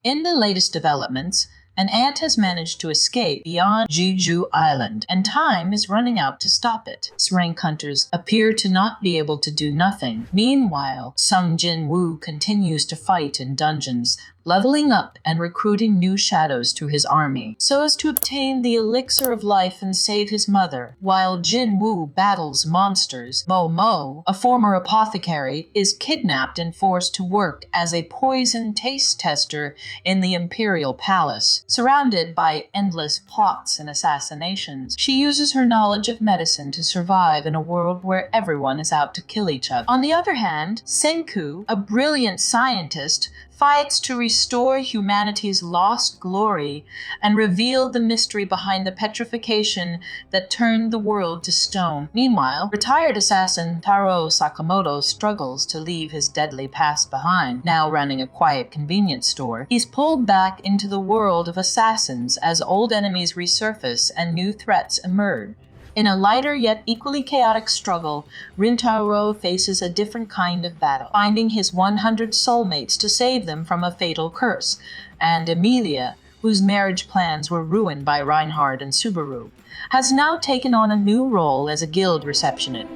In the latest developments, an ant has managed to escape beyond Jeju Island, and time is running out to stop it. Rank hunters appear to not be able to do nothing. Meanwhile, Sung Jin-woo continues to fight in dungeons, leveling up and recruiting new shadows to his army, so as to obtain the elixir of life and save his mother. While Jin-woo battles monsters, Mo, a former apothecary, is kidnapped and forced to work as a poison taste tester in the Imperial Palace. Surrounded by endless plots and assassinations, she uses her knowledge of medicine to survive in a world where everyone is out to kill each other. On the other hand, Senku, a brilliant scientist, fights to restore humanity's lost glory and reveal the mystery behind the petrification that turned the world to stone. Meanwhile, retired assassin Taro Sakamoto struggles to leave his deadly past behind. Now running a quiet convenience store, he's pulled back into the world of assassins as old enemies resurface and new threats emerge. In a lighter yet equally chaotic struggle, Rintaro faces a different kind of battle, finding his 100 soulmates to save them from a fatal curse, and Emilia, whose marriage plans were ruined by Reinhard and Subaru, has now taken on a new role as a guild receptionist.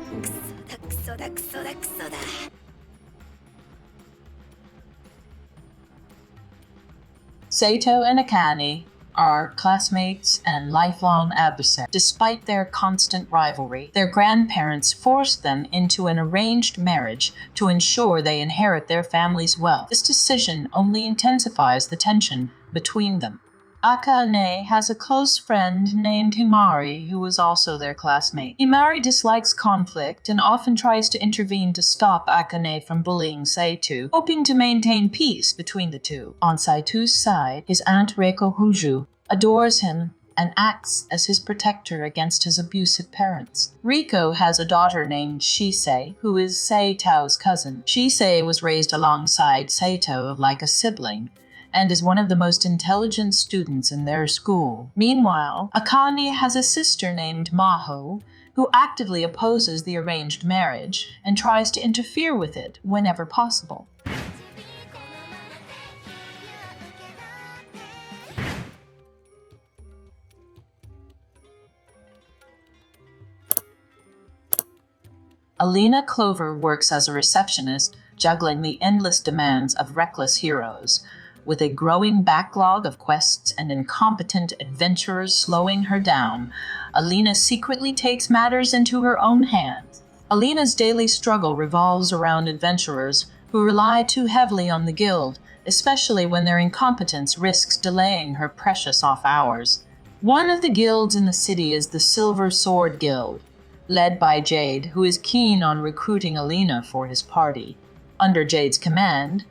Sato and Akane are classmates and lifelong adversaries. Despite their constant rivalry, their grandparents forced them into an arranged marriage to ensure they inherit their family's wealth. This decision only intensifies the tension between them. Akane has a close friend named Himari who is also their classmate. Himari dislikes conflict and often tries to intervene to stop Akane from bullying Saito, hoping to maintain peace between the two. On Saito's side, his aunt Reiko Huju adores him and acts as his protector against his abusive parents. Riko has a daughter named Shisei, who is Seito's cousin. Shisei was raised alongside Saito like a sibling, and is one of the most intelligent students in their school. Meanwhile, Akane has a sister named Maho, who actively opposes the arranged marriage and tries to interfere with it whenever possible. Alina Clover works as a receptionist, juggling the endless demands of reckless heroes. With a growing backlog of quests and incompetent adventurers slowing her down, Alina secretly takes matters into her own hands. Alina's daily struggle revolves around adventurers who rely too heavily on the guild, especially when their incompetence risks delaying her precious off hours. One of the guilds in the city is the Silver Sword Guild, led by Jade, who is keen on recruiting Alina for his party. Under Jade's command,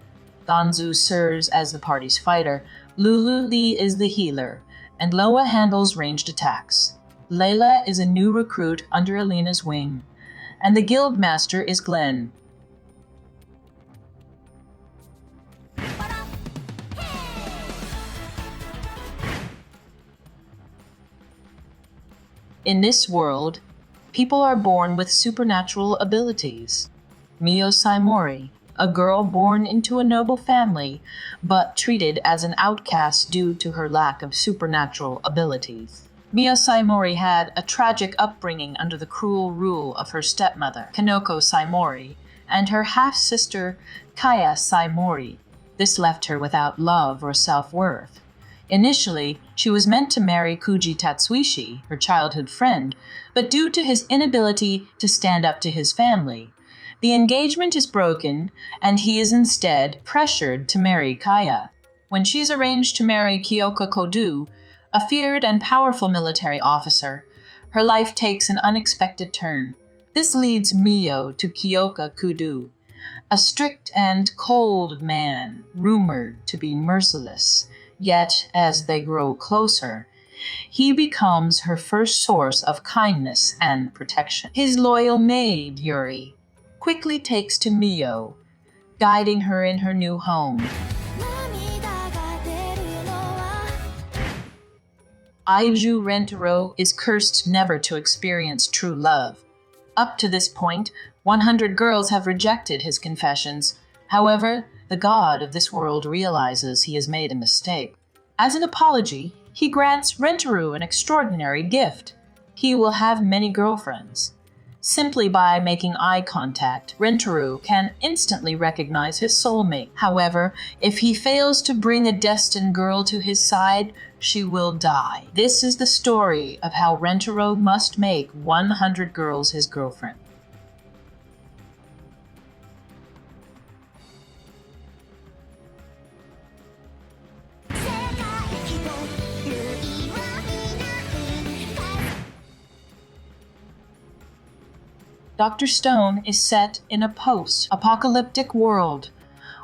Danzu serves as the party's fighter, Lulu Lee is the healer, and Loa handles ranged attacks. Layla is a new recruit under Alina's wing, and the guild master is Glenn. In this world, people are born with supernatural abilities. Mio Saimori, a girl born into a noble family, but treated as an outcast due to her lack of supernatural abilities. Mio Saimori had a tragic upbringing under the cruel rule of her stepmother, Kanoko Saimori, and her half-sister, Kaya Saimori. This left her without love or self-worth. Initially, she was meant to marry Kuji Tatsuishi, her childhood friend, but due to his inability to stand up to his family, the engagement is broken, and he is instead pressured to marry Kaya. When she's arranged to marry Kyoka Kodu, a feared and powerful military officer, her life takes an unexpected turn. This leads Mio to Kyoka Kudu, a strict and cold man, rumored to be merciless. Yet, as they grow closer, he becomes her first source of kindness and protection. His loyal maid, Yuri, quickly takes to Mio, guiding her in her new home. Aiju Rentaro is cursed never to experience true love. Up to this point, 100 girls have rejected his confessions. However, The god of this world realizes he has made a mistake. As an apology, he grants Rentaro an extraordinary gift. He will have many girlfriends. Simply by making eye contact, Rentaro can instantly recognize his soulmate. However, if he fails to bring a destined girl to his side, she will die. This is the story of how Rentaro must make 100 girls his girlfriend. Dr. Stone is set in a post-apocalyptic world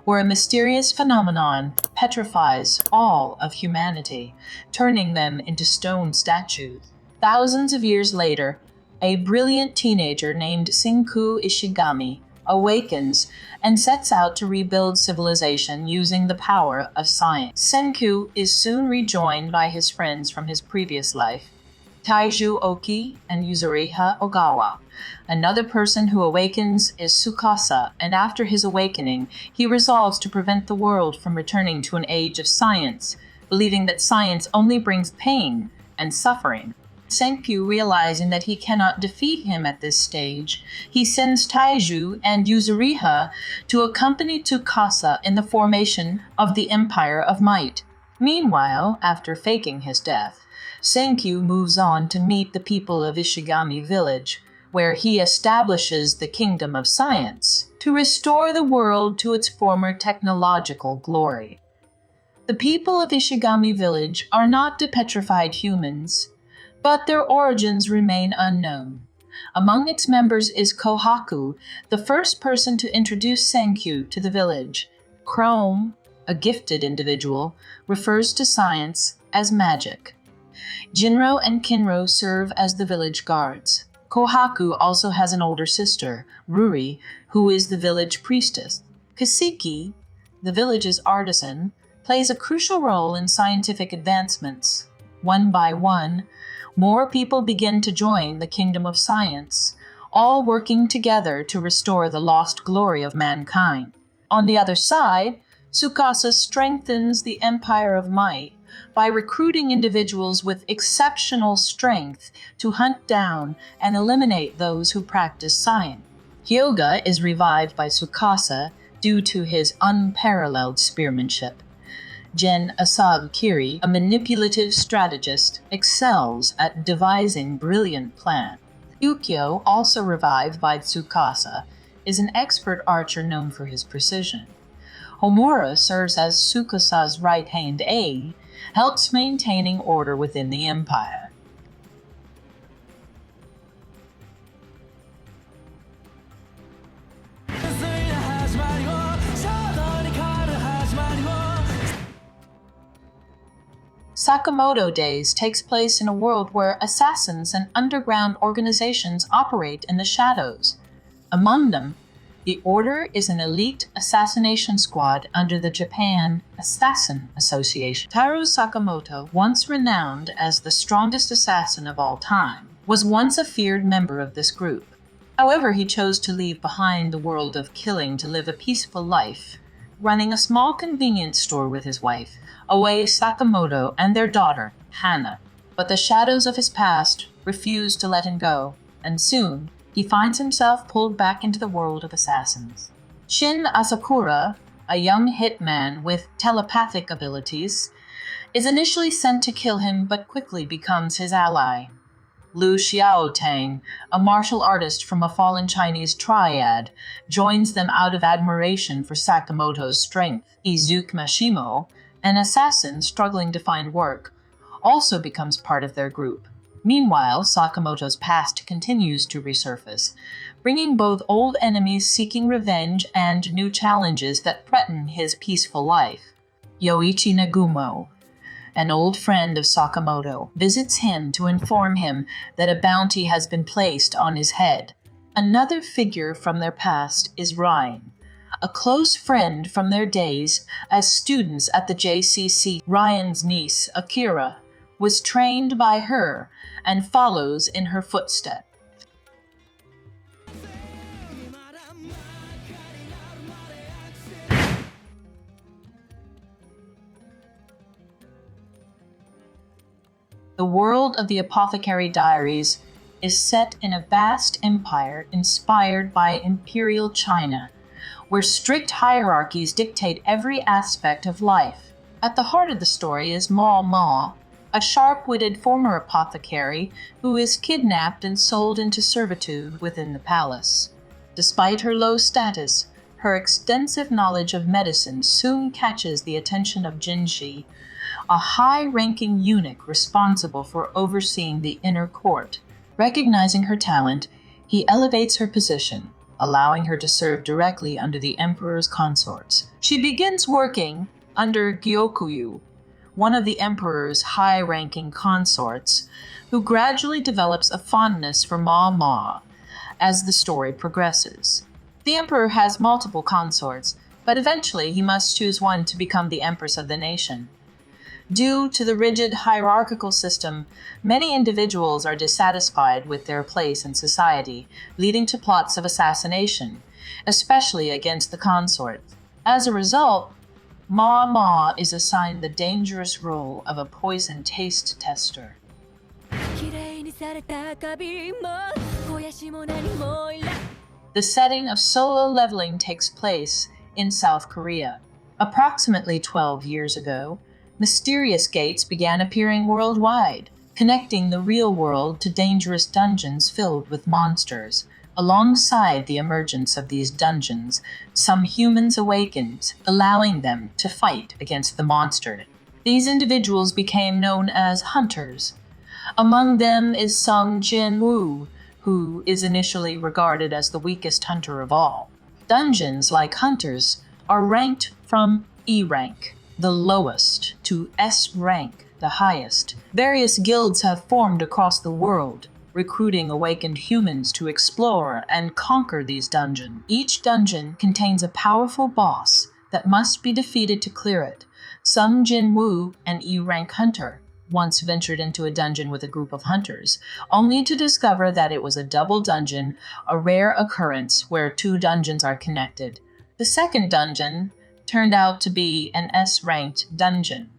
where a mysterious phenomenon petrifies all of humanity, turning them into stone statues. Thousands of years later, a brilliant teenager named Senku Ishigami awakens and sets out to rebuild civilization using the power of science. Senku is soon rejoined by his friends from his previous life, Taiju Oki and Yuzuriha Ogawa. Another person who awakens is Tsukasa, and after his awakening, he resolves to prevent the world from returning to an age of science, believing that science only brings pain and suffering. Senku, realizing that he cannot defeat him at this stage, he sends Taiju and Yuzuriha to accompany Tsukasa in the formation of the Empire of Might. Meanwhile, after faking his death, Senku moves on to meet the people of Ishigami Village, where he establishes the Kingdom of Science to restore the world to its former technological glory. The people of Ishigami Village are not depetrified humans, but their origins remain unknown. Among its members is Kohaku, the first person to introduce Senku to the village. Chrome, a gifted individual, refers to science as magic. Jinro and Kinro serve as the village guards. Kohaku also has an older sister, Ruri, who is the village priestess. Kasiki, the village's artisan, plays a crucial role in scientific advancements. One by one, more people begin to join the Kingdom of Science, all working together to restore the lost glory of mankind. On the other side, Tsukasa strengthens the Empire of Might by recruiting individuals with exceptional strength to hunt down and eliminate those who practice science. Hyoga is revived by Tsukasa due to his unparalleled spearmanship. Gen Asagakiri, a manipulative strategist, excels at devising brilliant plans. Yukio, also revived by Tsukasa, is an expert archer known for his precision. Homura serves as Tsukasa's right-hand aide, helps maintaining order within the empire. Sakamoto Days takes place in a world where assassins and underground organizations operate in the shadows. Among them, the Order is an elite assassination squad under the Japan Assassin Association. Taro Sakamoto, once renowned as the strongest assassin of all time, was once a feared member of this group. However, he chose to leave behind the world of killing to live a peaceful life, running a small convenience store with his wife, Oe Sakamoto, and their daughter, Hana. But the shadows of his past refused to let him go, and soon he finds himself pulled back into the world of assassins. Shin Asakura, a young hitman with telepathic abilities, is initially sent to kill him but quickly becomes his ally. Lu Xiaotang, a martial artist from a fallen Chinese triad, joins them out of admiration for Sakamoto's strength. Izuku Mashimo, an assassin struggling to find work, also becomes part of their group. Meanwhile, Sakamoto's past continues to resurface, bringing both old enemies seeking revenge and new challenges that threaten his peaceful life. Yoichi Nagumo, an old friend of Sakamoto, visits him to inform him that a bounty has been placed on his head. Another figure from their past is Ryan, a close friend from their days as students at the JCC. Ryan's niece, Akira, was trained by her and follows in her footsteps. The world of the Apothecary Diaries is set in a vast empire inspired by imperial China, where strict hierarchies dictate every aspect of life. At the heart of the story is Ma Ma, a sharp-witted former apothecary who is kidnapped and sold into servitude within the palace. Despite her low status, her extensive knowledge of medicine soon catches the attention of Jinshi, a high-ranking eunuch responsible for overseeing the inner court. Recognizing her talent, he elevates her position, allowing her to serve directly under the emperor's consorts. She begins working under Gyokuyu, one of the emperor's high-ranking consorts, who gradually develops a fondness for Ma Ma as the story progresses. The emperor has multiple consorts, but eventually he must choose one to become the empress of the nation. Due to the rigid hierarchical system, many individuals are dissatisfied with their place in society, leading to plots of assassination, especially against the consort. As a result, Ma Ma is assigned the dangerous role of a poison taste tester. The setting of solo leveling takes place in South Korea. Approximately 12 years ago, mysterious gates began appearing worldwide, connecting the real world to dangerous dungeons filled with monsters. Alongside the emergence of these dungeons, some humans awakened, allowing them to fight against the monster. These individuals became known as hunters. Among them is Sung Jin-woo, who is initially regarded as the weakest hunter of all. Dungeons, like hunters, are ranked from E rank, the lowest, to S rank, the highest. Various guilds have formed across the world, recruiting awakened humans to explore and conquer these dungeons. Each dungeon contains a powerful boss that must be defeated to clear it. Sung Jin-woo, an E-rank hunter, once ventured into a dungeon with a group of hunters, only to discover that it was a double dungeon, a rare occurrence where two dungeons are connected. The second dungeon turned out to be an S-ranked dungeon.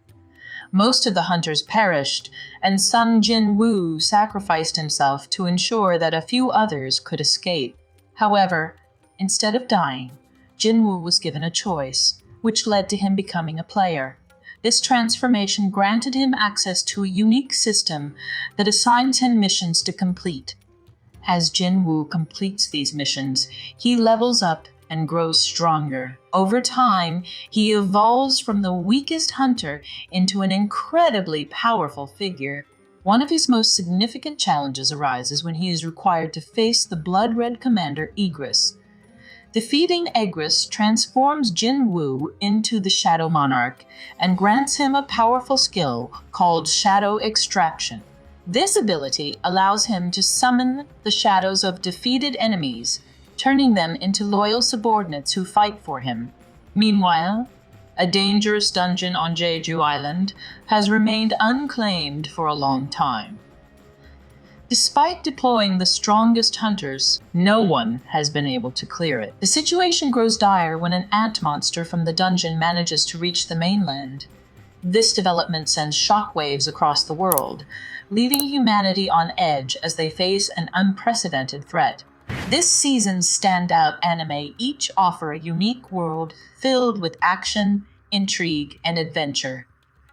Most of the hunters perished, and Sung Jin-woo sacrificed himself to ensure that a few others could escape. However, instead of dying, Jin-woo was given a choice, which led to him becoming a player. This transformation granted him access to a unique system that assigns him missions to complete. As Jin-woo completes these missions, he levels up and grows stronger. Over time, he evolves from the weakest hunter into an incredibly powerful figure. One of his most significant challenges arises when he is required to face the blood-red commander Igris. Defeating Igris transforms Jin-woo into the Shadow Monarch and grants him a powerful skill called Shadow Extraction. This ability allows him to summon the shadows of defeated enemies, turning them into loyal subordinates who fight for him. Meanwhile, a dangerous dungeon on Jeju Island has remained unclaimed for a long time. Despite deploying the strongest hunters, no one has been able to clear it. The situation grows dire when an ant monster from the dungeon manages to reach the mainland. This development sends shockwaves across the world, leaving humanity on edge as they face an unprecedented threat. This season's standout anime each offer a unique world filled with action, intrigue, and adventure.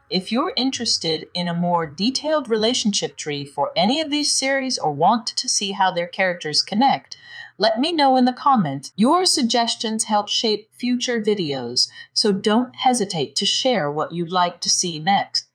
If you're interested in a more detailed relationship tree for any of these series or want to see how their characters connect, let me know in the comments. Your suggestions help shape future videos, so don't hesitate to share what you'd like to see next.